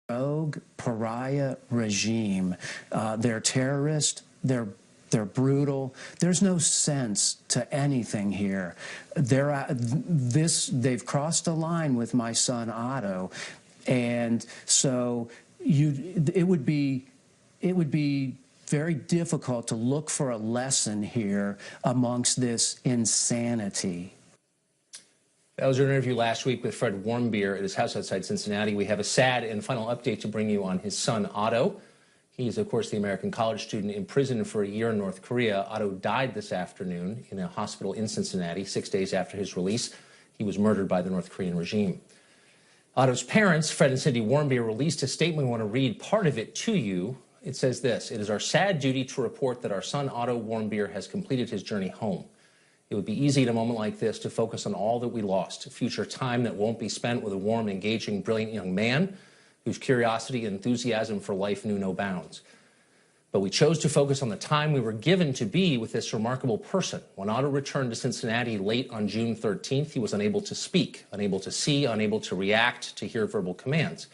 rogue pariah regime. They're terrorist. They're brutal. There's no sense to anything here. They've crossed a line with my son Otto, and so it would be very difficult to look for a lesson here amongst this insanity. That was an interview last week with Fred Warmbier at his house outside Cincinnati. We have a sad and final update to bring you on his son, Otto. He is, of course, the American college student imprisoned for a year in North Korea. Otto died this afternoon in a hospital in Cincinnati, 6 days after his release. He was murdered by the North Korean regime. Otto's parents, Fred and Cindy Warmbier, released a statement. We want to read part of it to you. It says this: "It is our sad duty to report that our son, Otto Warmbier, has completed his journey home. It would be easy at a moment like this to focus on all that we lost, future time that won't be spent with a warm, engaging, brilliant young man whose curiosity and enthusiasm for life knew no bounds. But we chose to focus on the time we were given to be with this remarkable person. When Otto returned to Cincinnati late on June 13th, he was unable to speak, unable to see, unable to react, to hear verbal commands.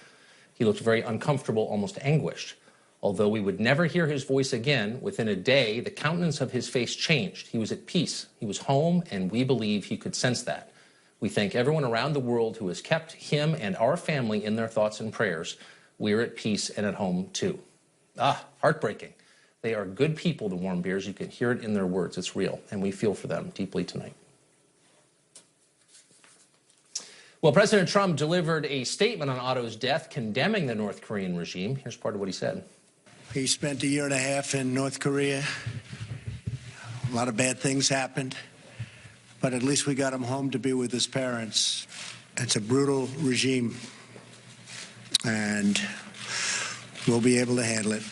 He looked very uncomfortable, almost anguished. Although we would never hear his voice again, within a day, the countenance of his face changed. He was at peace. He was home, and we believe he could sense that. We thank everyone around the world who has kept him and our family in their thoughts and prayers. We're at peace and at home, too." Heartbreaking. They are good people, the Warmbiers. You can hear it in their words. It's real, and we feel for them deeply tonight. Well, President Trump delivered a statement on Otto's death condemning the North Korean regime. Here's part of what he said. He spent a year and a half in North Korea. A lot of bad things happened, but at least we got him home to be with his parents. It's a brutal regime, and we'll be able to handle it.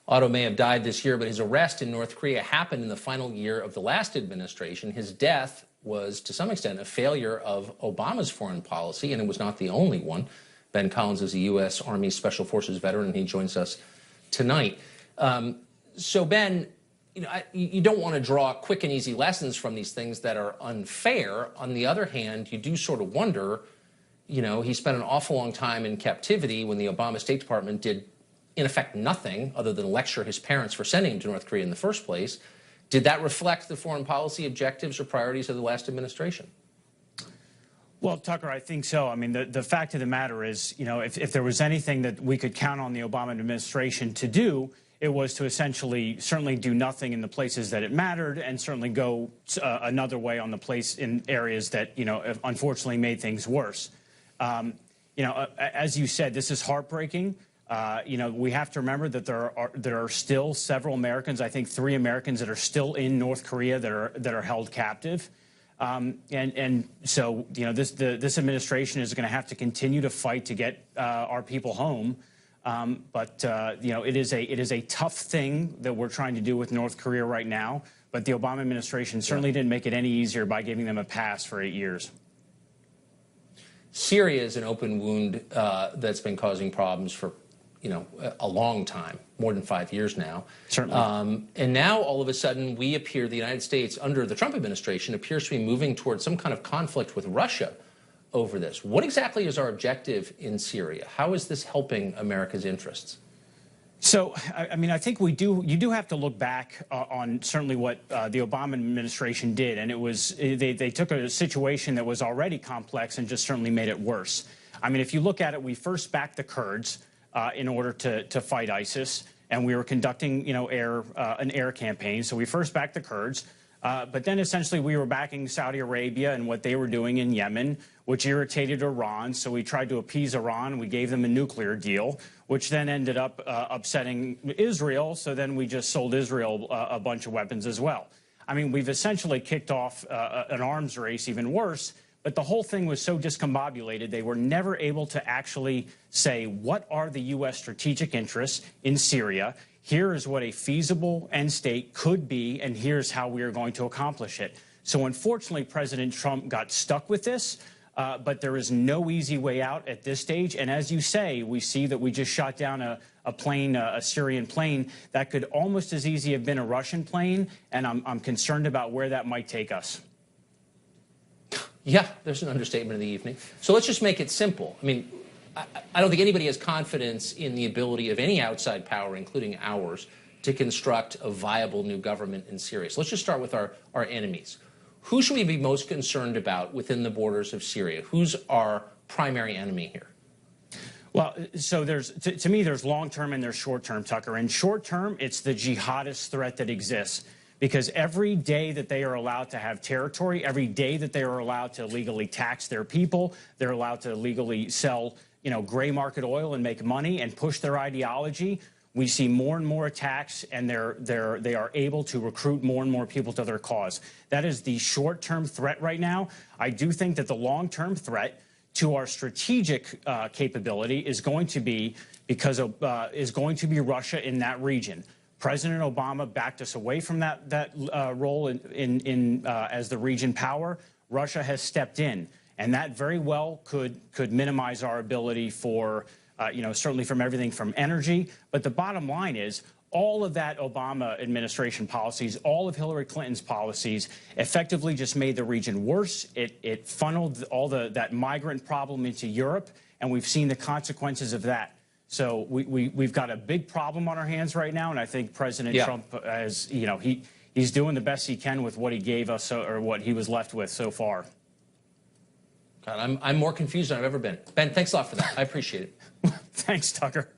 Otto may have died this year, but his arrest in North Korea happened in the final year of the last administration. His death was, to some extent, a failure of Obama's foreign policy, and it was not the only one. Ben Collins is a U.S. Army Special Forces veteran, and he joins us tonight. So, Ben, you don't want to draw quick and easy lessons from these things that are unfair. On the other hand, you do sort of wonder, he spent an awful long time in captivity when the Obama State Department did, in effect, nothing other than lecture his parents for sending him to North Korea in the first place. Did that reflect the foreign policy objectives or priorities of the last administration? Well, Tucker, I think so. I mean, the fact of the matter is, if there was anything that we could count on the Obama administration to do, it was to essentially certainly do nothing in the places that it mattered and certainly go another way on the place in areas that, unfortunately made things worse. As you said, this is heartbreaking. We have to remember that there are still several Americans, I think 3 Americans, that are still in North Korea that are held captive. So, this administration is going to have to continue to fight to get our people home. It is a tough thing that we're trying to do with North Korea right now. But the Obama administration certainly didn't make it any easier by giving them a pass for 8 years. Syria is an open wound that's been causing problems for a long time, more than 5 years now. Certainly. And now, all of a sudden, the United States, under the Trump administration, appears to be moving towards some kind of conflict with Russia over this. What exactly is our objective in Syria? How is this helping America's interests? So, I think you do have to look back on certainly what the Obama administration did. And it was, they took a situation that was already complex and just certainly made it worse. If you look at it, we first backed the Kurds in order to fight ISIS, and we were conducting, an air campaign. So we first backed the Kurds, but then essentially we were backing Saudi Arabia and what they were doing in Yemen, which irritated Iran. So we tried to appease Iran. We gave them a nuclear deal, which then ended up upsetting Israel. So then we just sold Israel a bunch of weapons as well. We've essentially kicked off an arms race, even worse. But the whole thing was so discombobulated, they were never able to actually say, what are the U.S. strategic interests in Syria? Here is what a feasible end state could be, and here's how we are going to accomplish it. So unfortunately, President Trump got stuck with this, but there is no easy way out at this stage. And as you say, we see that we just shot down a plane, a Syrian plane, that could almost as easily have been a Russian plane, and I'm concerned about where that might take us. Yeah, there's an understatement of the evening. So let's just make it simple. I don't think anybody has confidence in the ability of any outside power, including ours, to construct a viable new government in Syria. So let's just start with our enemies. Who should we be most concerned about within the borders of Syria? Who's our primary enemy here? Well, so to me, there's long-term and there's short-term, Tucker. In short-term, it's the jihadist threat that exists. Because every day that they are allowed to have territory, every day that they are allowed to legally tax their people, they're allowed to legally sell, gray market oil and make money and push their ideology, we see more and more attacks, and they are able to recruit more and more people to their cause. That is the short-term threat right now. I do think that the long-term threat to our strategic capability is going to be Russia in that region. President Obama backed us away from that role as the region power. Russia has stepped in, and that very well could minimize our ability for, certainly from everything from energy. But the bottom line is all of that Obama administration policies, all of Hillary Clinton's policies effectively just made the region worse. It funneled all that migrant problem into Europe, and we've seen the consequences of that. So we've got a big problem on our hands right now, and I think President Trump has, he's doing the best he can with what he gave us or what he was left with so far. God, I'm more confused than I've ever been. Ben, thanks a lot for that. I appreciate it. Thanks, Tucker.